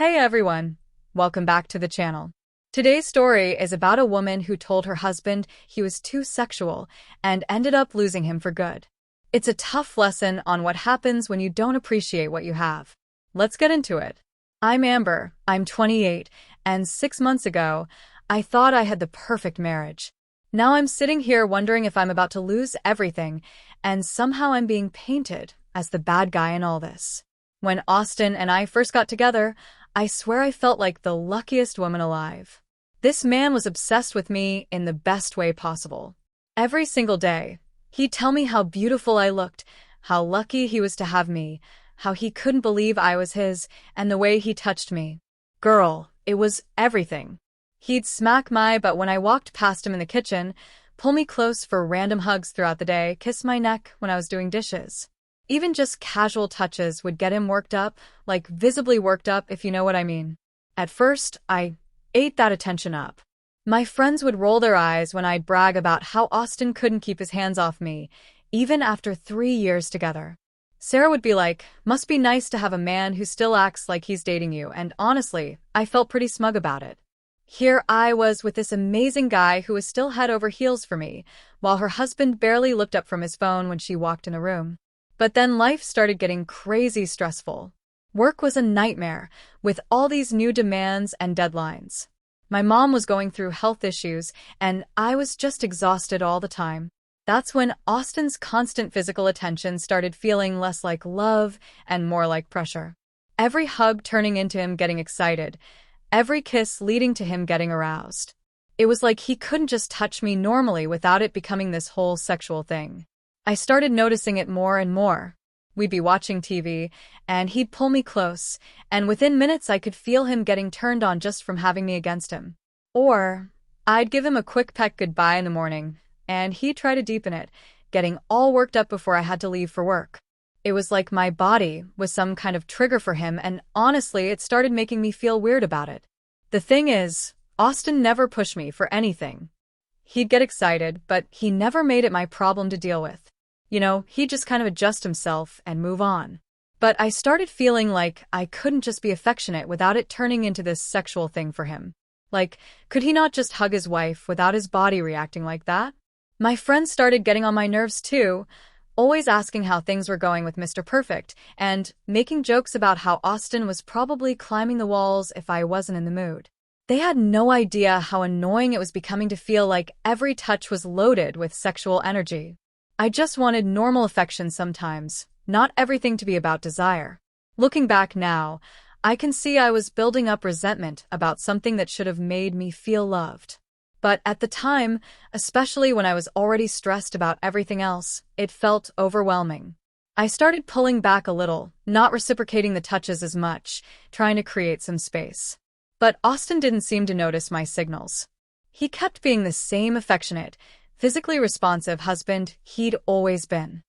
Hey everyone, welcome back to the channel. Today's story is about a woman who told her husband he was too sexual and ended up losing him for good. It's a tough lesson on what happens when you don't appreciate what you have. Let's get into it. I'm Amber, I'm 28, and 6 months ago, I thought I had the perfect marriage. Now I'm sitting here wondering if I'm about to lose everything, and somehow I'm being painted as the bad guy in all this. When Austin and I first got together, I swear I felt like the luckiest woman alive. This man was obsessed with me in the best way possible. Every single day, he'd tell me how beautiful I looked, how lucky he was to have me, how he couldn't believe I was his, and the way he touched me. Girl, it was everything. He'd smack my butt when I walked past him in the kitchen, pull me close for random hugs throughout the day, kiss my neck when I was doing dishes. Even just casual touches would get him worked up, like visibly worked up, if you know what I mean. At first, I ate that attention up. My friends would roll their eyes when I'd brag about how Austin couldn't keep his hands off me, even after 3 years together. Sarah would be like, "Must be nice to have a man who still acts like he's dating you," and honestly, I felt pretty smug about it. Here I was with this amazing guy who was still head over heels for me, while her husband barely looked up from his phone when she walked in a room. But then life started getting crazy stressful. Work was a nightmare, with all these new demands and deadlines. My mom was going through health issues, and I was just exhausted all the time. That's when Austin's constant physical attention started feeling less like love and more like pressure. Every hug turning into him getting excited, every kiss leading to him getting aroused. It was like he couldn't just touch me normally without it becoming this whole sexual thing. I started noticing it more and more. We'd be watching TV, and he'd pull me close, and within minutes I could feel him getting turned on just from having me against him. Or I'd give him a quick peck goodbye in the morning, and he'd try to deepen it, getting all worked up before I had to leave for work. It was like my body was some kind of trigger for him, and honestly, it started making me feel weird about it. The thing is, Austin never pushed me for anything. He'd get excited, but he never made it my problem to deal with. He'd just kind of adjust himself and move on. But I started feeling like I couldn't just be affectionate without it turning into this sexual thing for him. Like, could he not just hug his wife without his body reacting like that? My friends started getting on my nerves too, always asking how things were going with Mr. Perfect, and making jokes about how Austin was probably climbing the walls if I wasn't in the mood. They had no idea how annoying it was becoming to feel like every touch was loaded with sexual energy. I just wanted normal affection sometimes, not everything to be about desire. Looking back now, I can see I was building up resentment about something that should have made me feel loved. But at the time, especially when I was already stressed about everything else, it felt overwhelming. I started pulling back a little, not reciprocating the touches as much, trying to create some space. But Austin didn't seem to notice my signals. He kept being the same affectionate, physically responsive husband he'd always been.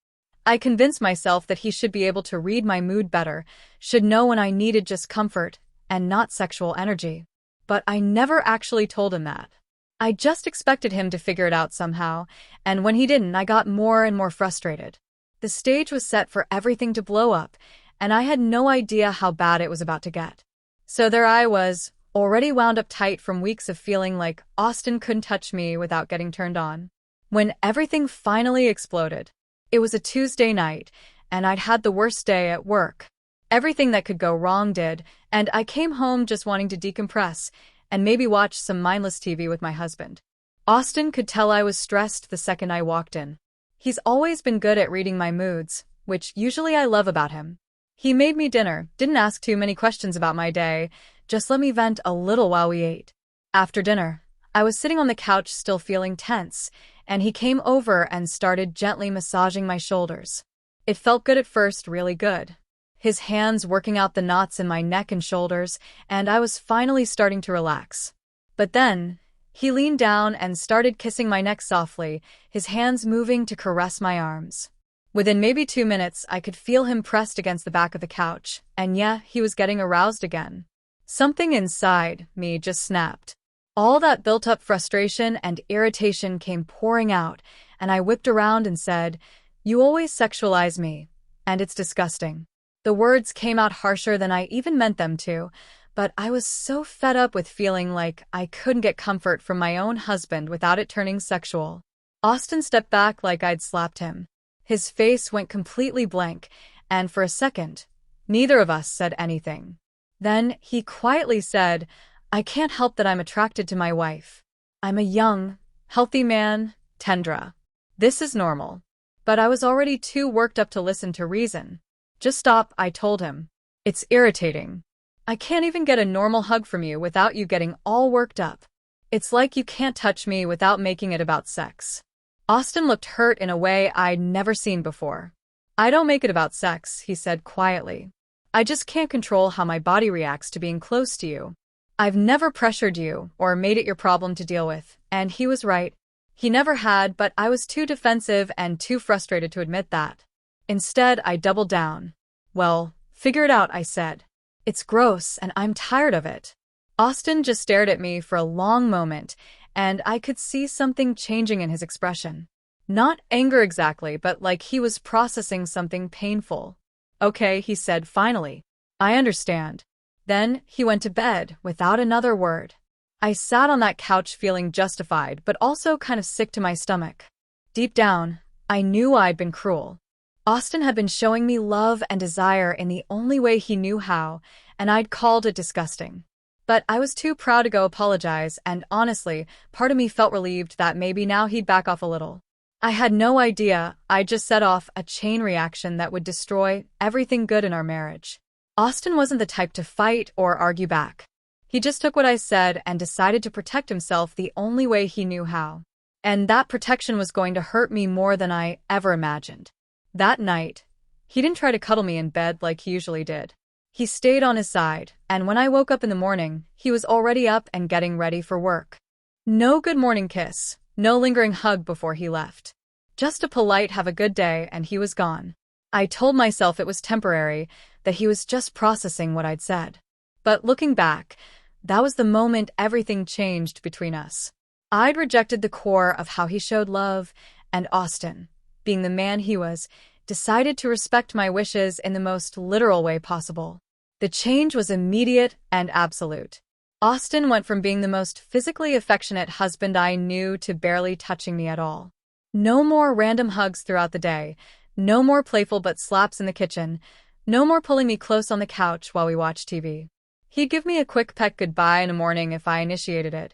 I convinced myself that he should be able to read my mood better, should know when I needed just comfort and not sexual energy. But I never actually told him that. I just expected him to figure it out somehow, and when he didn't, I got more and more frustrated. The stage was set for everything to blow up, and I had no idea how bad it was about to get. So there I was, already wound up tight from weeks of feeling like Austin couldn't touch me without getting turned on. When everything finally exploded, it was a Tuesday night, and I'd had the worst day at work. Everything that could go wrong did, and I came home just wanting to decompress and maybe watch some mindless TV with my husband. Austin could tell I was stressed the second I walked in. He's always been good at reading my moods, which usually I love about him. He made me dinner, didn't ask too many questions about my day, just let me vent a little while we ate. After dinner, I was sitting on the couch still feeling tense, and he came over and started gently massaging my shoulders. It felt good at first, really good. His hands working out the knots in my neck and shoulders, and I was finally starting to relax. But then, he leaned down and started kissing my neck softly, his hands moving to caress my arms. Within maybe 2 minutes, I could feel him pressed against the back of the couch, and yeah, he was getting aroused again. Something inside me just snapped. All that built-up frustration and irritation came pouring out, and I whipped around and said, "You always sexualize me, and it's disgusting." The words came out harsher than I even meant them to, but I was so fed up with feeling like I couldn't get comfort from my own husband without it turning sexual. Austin stepped back like I'd slapped him. His face went completely blank, and for a second, neither of us said anything. Then he quietly said, "I can't help that I'm attracted to my wife. I'm a young, healthy man, Tendra. This is normal." But I was already too worked up to listen to reason. "Just stop," I told him. "It's irritating. I can't even get a normal hug from you without you getting all worked up. It's like you can't touch me without making it about sex." Austin looked hurt in a way I'd never seen before. "I don't make it about sex," he said quietly. "I just can't control how my body reacts to being close to you. I've never pressured you or made it your problem to deal with," and he was right. He never had, but I was too defensive and too frustrated to admit that. Instead, I doubled down. "Well, figure it out," I said. "It's gross, and I'm tired of it." Austin just stared at me for a long moment, and I could see something changing in his expression. Not anger exactly, but like he was processing something painful. "Okay," he said finally. "I understand." Then he went to bed without another word. I sat on that couch feeling justified, but also kind of sick to my stomach. Deep down, I knew I'd been cruel. Austin had been showing me love and desire in the only way he knew how, and I'd called it disgusting. But I was too proud to go apologize, and honestly, part of me felt relieved that maybe now he'd back off a little. I had no idea I'd just set off a chain reaction that would destroy everything good in our marriage. Austin wasn't the type to fight or argue back. He just took what I said and decided to protect himself the only way he knew how. And that protection was going to hurt me more than I ever imagined. That night, he didn't try to cuddle me in bed like he usually did. He stayed on his side, and when I woke up in the morning, he was already up and getting ready for work. No good morning kiss, no lingering hug before he left. Just a polite "have a good day," and he was gone. I told myself it was temporary, that he was just processing what I'd said. But looking back, that was the moment everything changed between us. I'd rejected the core of how he showed love, and Austin, being the man he was, decided to respect my wishes in the most literal way possible. The change was immediate and absolute. Austin went from being the most physically affectionate husband I knew to barely touching me at all. No more random hugs throughout the day, no more playful but slaps in the kitchen, no more pulling me close on the couch while we watched TV. He'd give me a quick peck goodbye in the morning if I initiated it,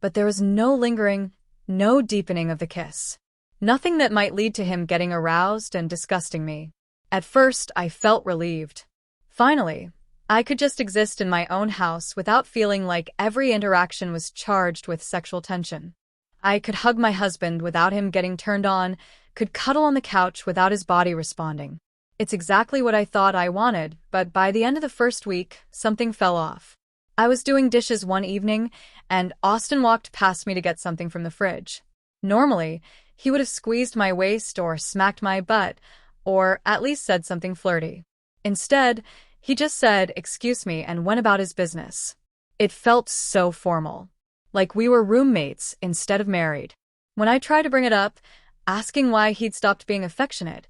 but there was no lingering, no deepening of the kiss. Nothing that might lead to him getting aroused and disgusting me. At first, I felt relieved. Finally, I could just exist in my own house without feeling like every interaction was charged with sexual tension. I could hug my husband without him getting turned on, could cuddle on the couch without his body responding. It's exactly what I thought I wanted, but by the end of the first week, something fell off. I was doing dishes one evening, and Austin walked past me to get something from the fridge. Normally, he would have squeezed my waist or smacked my butt, or at least said something flirty. Instead, he just said, "Excuse me," and went about his business. It felt so formal. Like we were roommates instead of married. When I tried to bring it up, asking why he'd stopped being affectionate,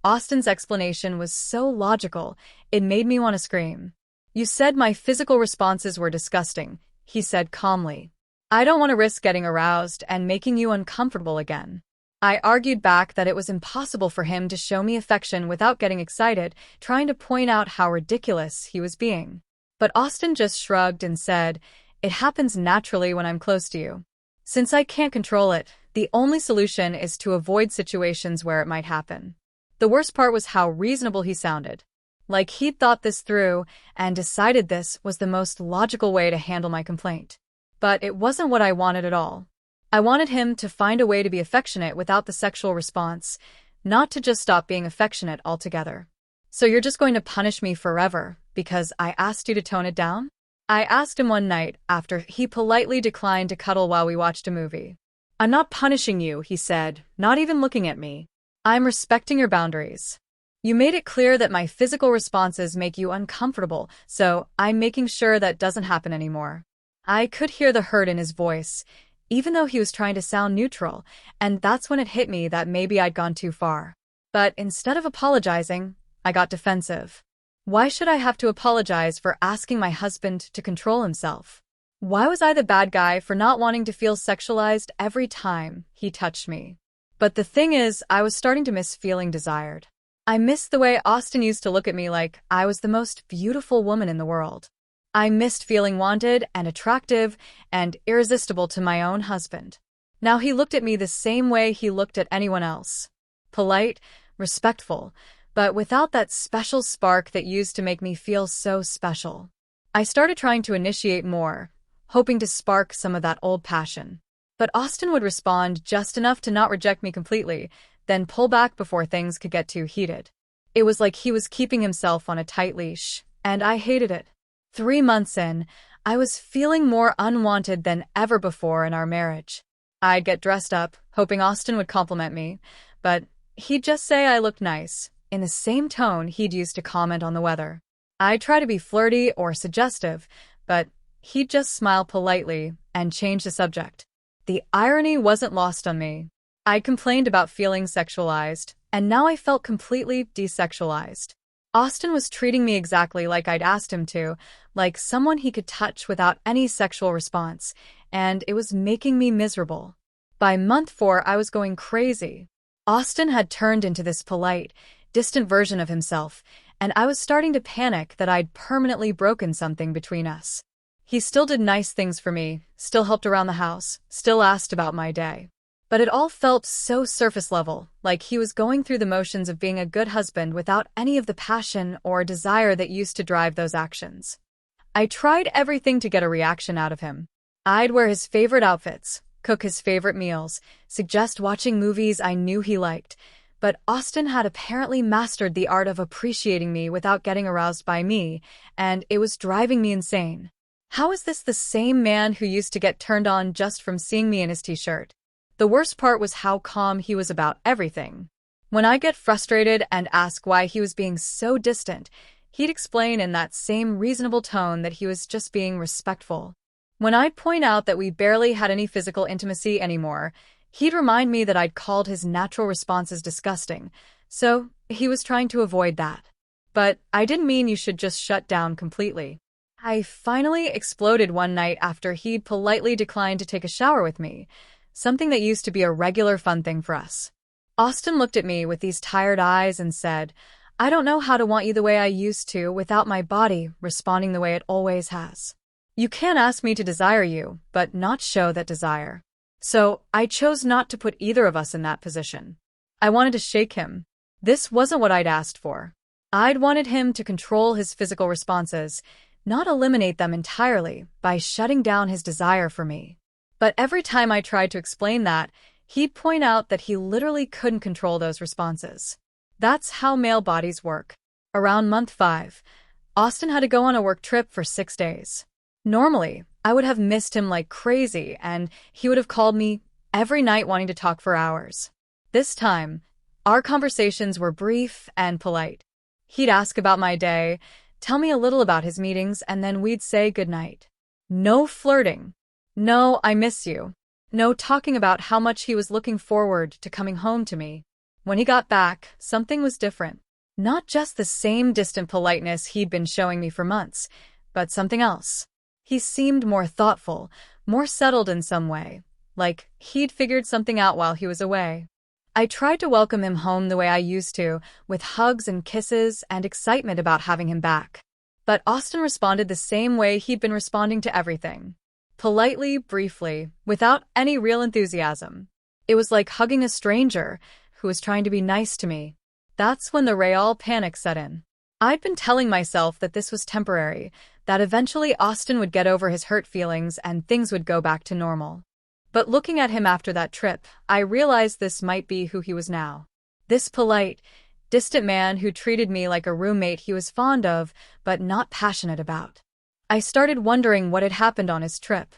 Austin's explanation was so logical, it made me want to scream. "You said my physical responses were disgusting," he said calmly. "I don't want to risk getting aroused and making you uncomfortable again." I argued back that it was impossible for him to show me affection without getting excited, trying to point out how ridiculous he was being. But Austin just shrugged and said, "It happens naturally when I'm close to you. Since I can't control it, the only solution is to avoid situations where it might happen." The worst part was how reasonable he sounded. Like he'd thought this through and decided this was the most logical way to handle my complaint. But it wasn't what I wanted at all. I wanted him to find a way to be affectionate without the sexual response, not to just stop being affectionate altogether. "So you're just going to punish me forever because I asked you to tone it down?" I asked him one night after he politely declined to cuddle while we watched a movie. "I'm not punishing you," he said, not even looking at me. "I'm respecting your boundaries. You made it clear that my physical responses make you uncomfortable, so I'm making sure that doesn't happen anymore." I could hear the hurt in his voice, even though he was trying to sound neutral, and that's when it hit me that maybe I'd gone too far. But instead of apologizing, I got defensive. Why should I have to apologize for asking my husband to control himself? Why was I the bad guy for not wanting to feel sexualized every time he touched me? But the thing is, I was starting to miss feeling desired. I missed the way Austin used to look at me like I was the most beautiful woman in the world. I missed feeling wanted and attractive and irresistible to my own husband. Now he looked at me the same way he looked at anyone else. Polite, respectful, but without that special spark that used to make me feel so special. I started trying to initiate more, hoping to spark some of that old passion. But Austin would respond just enough to not reject me completely, then pull back before things could get too heated. It was like he was keeping himself on a tight leash, and I hated it. 3 months in, I was feeling more unwanted than ever before in our marriage. I'd get dressed up, hoping Austin would compliment me, but he'd just say I looked nice, in the same tone he'd used to comment on the weather. I'd try to be flirty or suggestive, but he'd just smile politely and change the subject. The irony wasn't lost on me. I complained about feeling sexualized, and now I felt completely desexualized. Austin was treating me exactly like I'd asked him to, like someone he could touch without any sexual response, and it was making me miserable. By month 4, I was going crazy. Austin had turned into this polite, distant version of himself, and I was starting to panic that I'd permanently broken something between us. He still did nice things for me, still helped around the house, still asked about my day. But it all felt so surface level, like he was going through the motions of being a good husband without any of the passion or desire that used to drive those actions. I tried everything to get a reaction out of him. I'd wear his favorite outfits, cook his favorite meals, suggest watching movies I knew he liked, but Austin had apparently mastered the art of appreciating me without getting aroused by me, and it was driving me insane. How is this the same man who used to get turned on just from seeing me in his t-shirt? The worst part was how calm he was about everything. When I get frustrated and ask why he was being so distant, he'd explain in that same reasonable tone that he was just being respectful. When I'd point out that we barely had any physical intimacy anymore, he'd remind me that I'd called his natural responses disgusting, so he was trying to avoid that. But I didn't mean you should just shut down completely. I finally exploded one night after he'd politely declined to take a shower with me, something that used to be a regular fun thing for us. Austin looked at me with these tired eyes and said, "I don't know how to want you the way I used to without my body responding the way it always has. You can ask me to desire you, but not show that desire." So I chose not to put either of us in that position. I wanted to shake him. This wasn't what I'd asked for. I'd wanted him to control his physical responses, not eliminate them entirely by shutting down his desire for me. But every time I tried to explain that, he'd point out that he literally couldn't control those responses. That's how male bodies work. Around month 5, Austin had to go on a work trip for 6 days. Normally, I would have missed him like crazy, and he would have called me every night wanting to talk for hours. This time, our conversations were brief and polite. He'd ask about my day, tell me a little about his meetings, and then we'd say goodnight. No flirting. No, I miss you. No talking about how much he was looking forward to coming home to me. When he got back, something was different. Not just the same distant politeness he'd been showing me for months, but something else. He seemed more thoughtful, more settled in some way, like he'd figured something out while he was away. I tried to welcome him home the way I used to, with hugs and kisses and excitement about having him back. But Austin responded the same way he'd been responding to everything. Politely, briefly, without any real enthusiasm. It was like hugging a stranger who was trying to be nice to me. That's when the Rayal Panic set in. I'd been telling myself that this was temporary, that eventually Austin would get over his hurt feelings and things would go back to normal. But looking at him after that trip, I realized this might be who he was now. This polite, distant man who treated me like a roommate he was fond of, but not passionate about. I started wondering what had happened on his trip.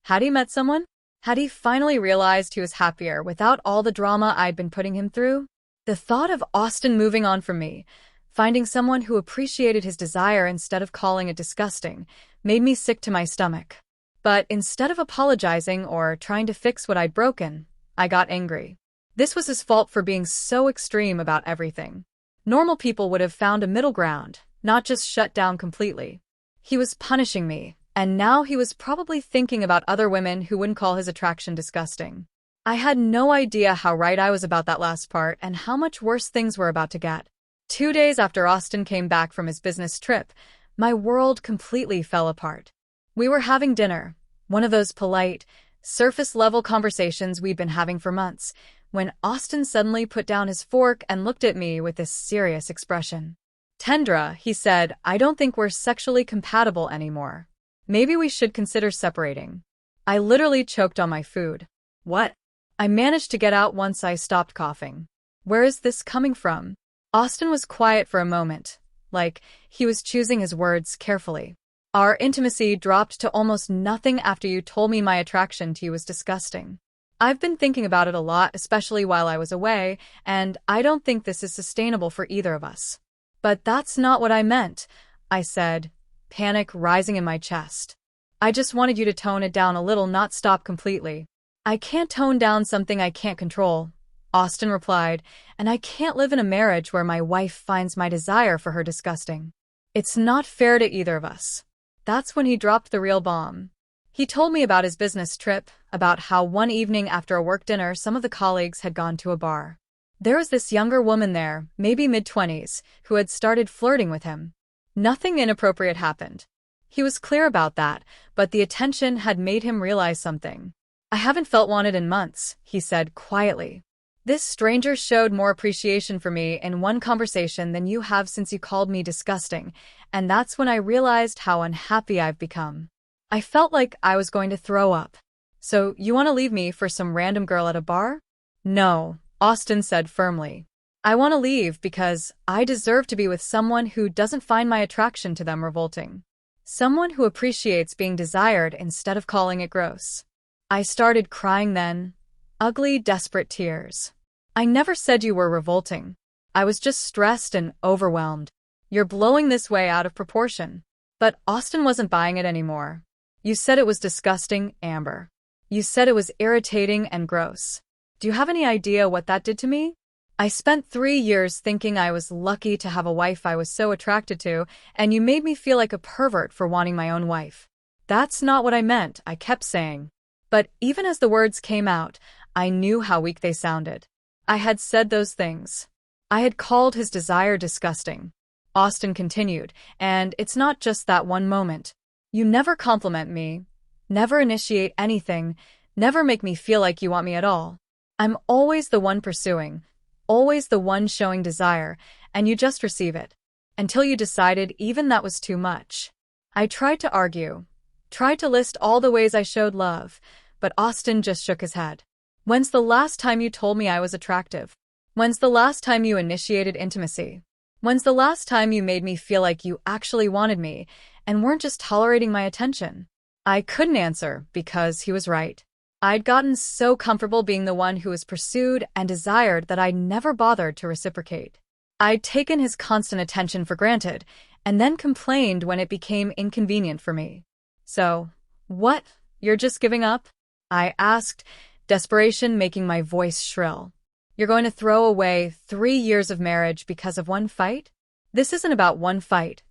Had he met someone? Had he finally realized he was happier without all the drama I'd been putting him through? The thought of Austin moving on from me, finding someone who appreciated his desire instead of calling it disgusting, made me sick to my stomach. But instead of apologizing or trying to fix what I'd broken, I got angry. This was his fault for being so extreme about everything. Normal people would have found a middle ground, not just shut down completely. He was punishing me, and now he was probably thinking about other women who wouldn't call his attraction disgusting. I had no idea how right I was about that last part and how much worse things were about to get. 2 days after Austin came back from his business trip, my world completely fell apart. We were having dinner, one of those polite, surface-level conversations we'd been having for months, when Austin suddenly put down his fork and looked at me with this serious expression. "Tendra," he said, "I don't think we're sexually compatible anymore. Maybe we should consider separating." I literally choked on my food. "What?" I managed to get out once I stopped coughing. "Where is this coming from?" Austin was quiet for a moment, like he was choosing his words carefully. "Our intimacy dropped to almost nothing after you told me my attraction to you was disgusting. I've been thinking about it a lot, especially while I was away, and I don't think this is sustainable for either of us." "But that's not what I meant," I said, panic rising in my chest. "I just wanted you to tone it down a little, not stop completely." "I can't tone down something I can't control," Austin replied, "and I can't live in a marriage where my wife finds my desire for her disgusting. It's not fair to either of us." That's when he dropped the real bomb. He told me about his business trip, about how one evening after a work dinner some of the colleagues had gone to a bar. There was this younger woman there, maybe mid-20s, who had started flirting with him. Nothing inappropriate happened. He was clear about that, but the attention had made him realize something. "I haven't felt wanted in months," he said quietly. "This stranger showed more appreciation for me in one conversation than you have since you called me disgusting, and that's when I realized how unhappy I've become. I felt like I was going to throw up." "So you want to leave me for some random girl at a bar?" "No," Austin said firmly. "I want to leave because I deserve to be with someone who doesn't find my attraction to them revolting. Someone who appreciates being desired instead of calling it gross." I started crying then. Ugly, desperate tears. "I never said you were revolting. I was just stressed and overwhelmed. You're blowing this way out of proportion." But Austin wasn't buying it anymore. "You said it was disgusting, Amber. You said it was irritating and gross. Do you have any idea what that did to me? I spent 3 years thinking I was lucky to have a wife I was so attracted to, and you made me feel like a pervert for wanting my own wife." "That's not what I meant," I kept saying. But even as the words came out, I knew how weak they sounded. I had said those things. I had called his desire disgusting. Austin continued, "And it's not just that one moment. You never compliment me, never initiate anything, never make me feel like you want me at all. I'm always the one pursuing, always the one showing desire, and you just receive it. Until you decided even that was too much." I tried to argue, tried to list all the ways I showed love, but Austin just shook his head. "When's the last time you told me I was attractive? When's the last time you initiated intimacy? When's the last time you made me feel like you actually wanted me and weren't just tolerating my attention?" I couldn't answer because he was right. I'd gotten so comfortable being the one who was pursued and desired that I'd never bothered to reciprocate. I'd taken his constant attention for granted and then complained when it became inconvenient for me. "So, what? You're just giving up?" I asked, desperation making my voice shrill. "You're going to throw away 3 years of marriage because of one fight?" "This isn't about one fight,"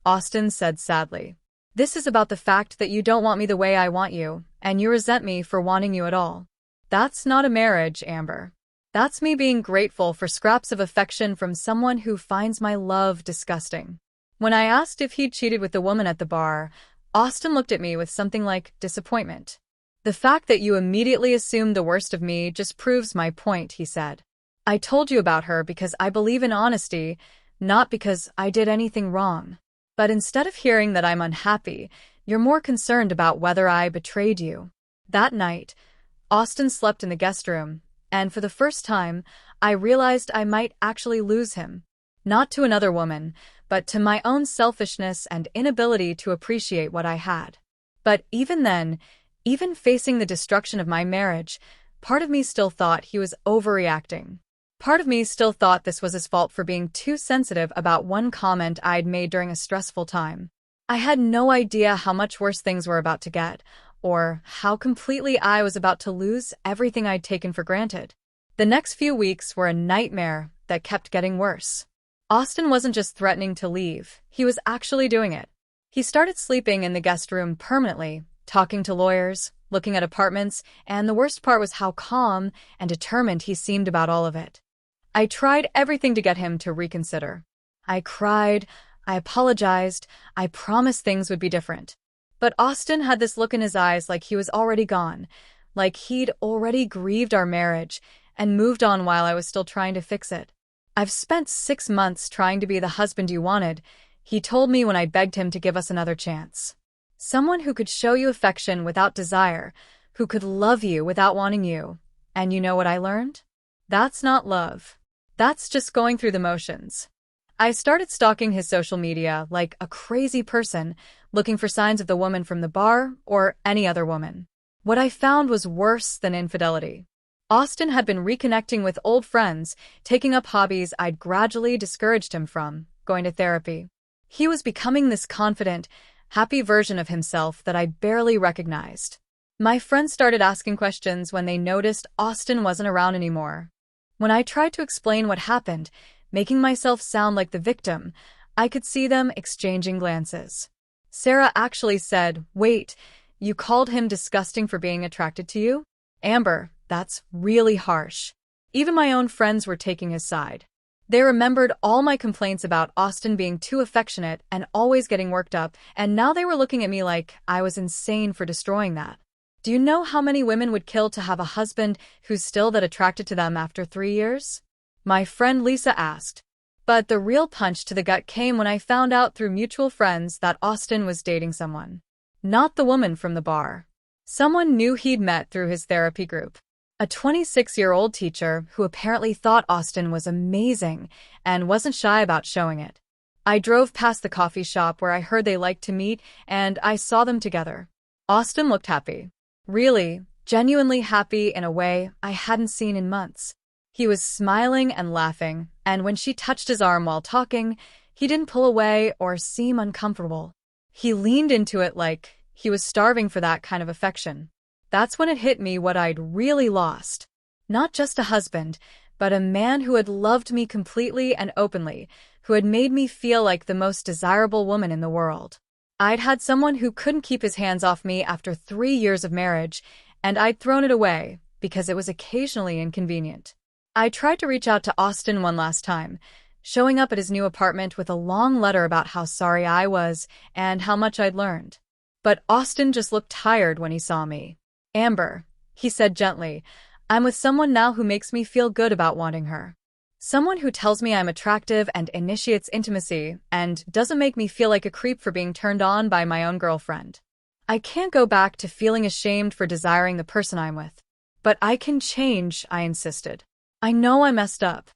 Austin said sadly. "This is about the fact that you don't want me the way I want you, and you resent me for wanting you at all. That's not a marriage, Amber. That's me being grateful for scraps of affection from someone who finds my love disgusting." When I asked if he'd cheated with the woman at the bar, Austin looked at me with something like disappointment. "The fact that you immediately assumed the worst of me just proves my point," he said. "I told you about her because I believe in honesty, not because I did anything wrong. But instead of hearing that I'm unhappy, you're more concerned about whether I betrayed you." That night, Austin slept in the guest room, and for the first time, I realized I might actually lose him. Not to another woman, but to my own selfishness and inability to appreciate what I had. But even then, even facing the destruction of my marriage, part of me still thought he was overreacting. Part of me still thought this was his fault for being too sensitive about one comment I'd made during a stressful time. I had no idea how much worse things were about to get, or how completely I was about to lose everything I'd taken for granted. The next few weeks were a nightmare that kept getting worse. Isnt wasn't just threatening to leave, he was actually doing it. He started sleeping in the guest room permanently, talking to lawyers, looking at apartments, and the worst part was how calm and determined he seemed about all of it. I tried everything to get him to reconsider. I cried, I apologized, I promised things would be different. But Isnt had this look in his eyes like he was already gone, like he'd already grieved our marriage and moved on while I was still trying to fix it. "I've spent 6 months trying to be the husband you wanted," he told me when I begged him to give us another chance. "Someone who could show you affection without desire, who could love you without wanting you. And you know what I learned? That's not love. That's just going through the motions." I started stalking his social media like a crazy person, looking for signs of the woman from the bar or any other woman. What I found was worse than infidelity. Isnt had been reconnecting with old friends, taking up hobbies I'd gradually discouraged him from, going to therapy. He was becoming this confident, happy version of himself that I barely recognized. My friends started asking questions when they noticed Isnt wasn't around anymore. When I tried to explain what happened, making myself sound like the victim, I could see them exchanging glances. Sarah actually said, "Wait, you called him disgusting for being attracted to you? Amber, that's really harsh." Even my own friends were taking his side. They remembered all my complaints about Isnt being too affectionate and always getting worked up, and now they were looking at me like I was insane for destroying that. Do you know how many women would kill to have a husband who's still that attracted to them after 3 years? My friend Lisa asked. But the real punch to the gut came when I found out through mutual friends that Isnt was dating someone. Not the woman from the bar. Someone new he'd met through his therapy group. A 26-year-old teacher who apparently thought Isnt was amazing and wasn't shy about showing it. I drove past the coffee shop where I heard they liked to meet, and I saw them together. Isnt looked happy. Really, genuinely happy in a way I hadn't seen in months. He was smiling and laughing, and when she touched his arm while talking, he didn't pull away or seem uncomfortable. He leaned into it like he was starving for that kind of affection. That's when it hit me what I'd really lost. Not just a husband, but a man who had loved me completely and openly, who had made me feel like the most desirable woman in the world. I'd had someone who couldn't keep his hands off me after 3 years of marriage, and I'd thrown it away because it was occasionally inconvenient. I tried to reach out to Isnt one last time, showing up at his new apartment with a long letter about how sorry I was and how much I'd learned. But Isnt just looked tired when he saw me. "Amber," he said gently, "I'm with someone now who makes me feel good about wanting her. Someone who tells me I'm attractive and initiates intimacy and doesn't make me feel like a creep for being turned on by my own girlfriend. I can't go back to feeling ashamed for desiring the person I'm with. But I can change," I insisted. "I know I messed up.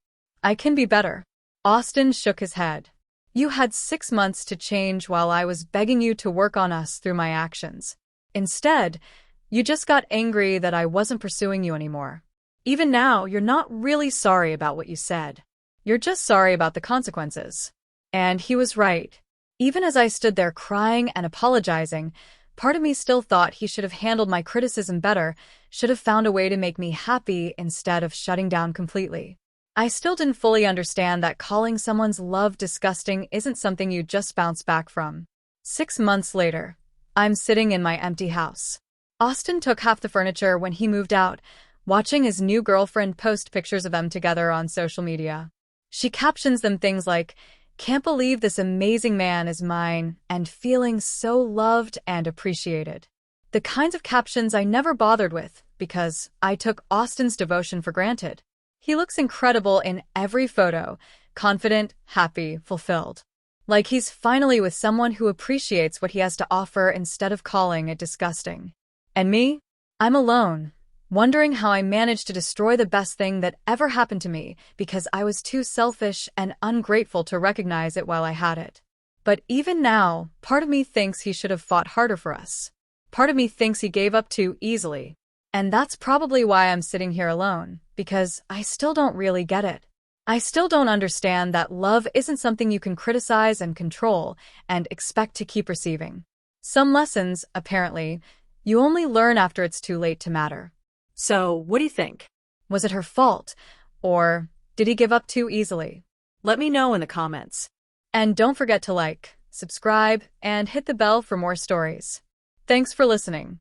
I can be better." Isnt shook his head. "You had 6 months to change while I was begging you to work on us through my actions. Instead, you just got angry that I wasn't pursuing you anymore. Even now, you're not really sorry about what you said. You're just sorry about the consequences." And he was right. Even as I stood there crying and apologizing, part of me still thought he should have handled my criticism better, should have found a way to make me happy instead of shutting down completely. I still didn't fully understand that calling someone's love disgusting isn't something you just bounce back from. 6 months later, I'm sitting in my empty house. Isnt took half the furniture when he moved out, watching his new girlfriend post pictures of them together on social media. She captions them things like, "Can't believe this amazing man is mine," and "feeling so loved and appreciated." The kinds of captions I never bothered with because I took Ist's devotion for granted. He looks incredible in every photo, confident, happy, fulfilled. Like he's finally with someone who appreciates what he has to offer instead of calling it disgusting. And me? I'm alone, wondering how I managed to destroy the best thing that ever happened to me because I was too selfish and ungrateful to recognize it while I had it. But even now, part of me thinks he should have fought harder for us. Part of me thinks he gave up too easily. And that's probably why I'm sitting here alone, because I still don't really get it. I still don't understand that love isn't something you can criticize and control and expect to keep receiving. Some lessons, apparently, you only learn after it's too late to matter. So, what do you think? Was it her fault? Or did he give up too easily? Let me know in the comments. And don't forget to like, subscribe, and hit the bell for more stories. Thanks for listening.